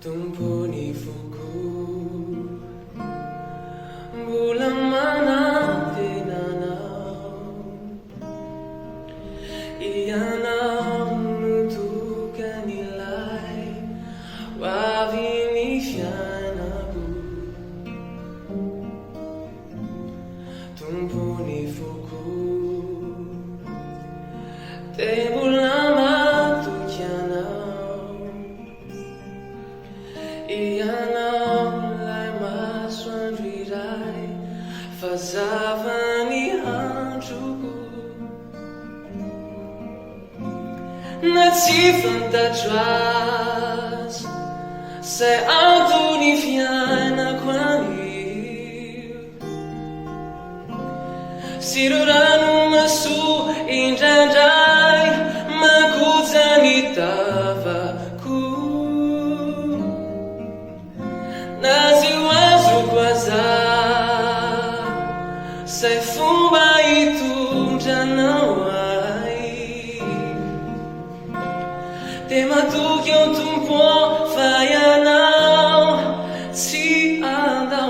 Tumpuni fuku Mbola manatenanao Ianao no tokan'ilay ho avy ny fiainako Tumpuni fuku Te mbola matoky anao Ianao lay masoandro iray Fazava ny androko Na tsy fantatro azy Say antony fiainako anio Sy ro rano maso indraindray Makoja ny tavako Nazy ho azoko azah Say fomba hitondranao ahy Te matoky ao tompo fa ianao Tsy andao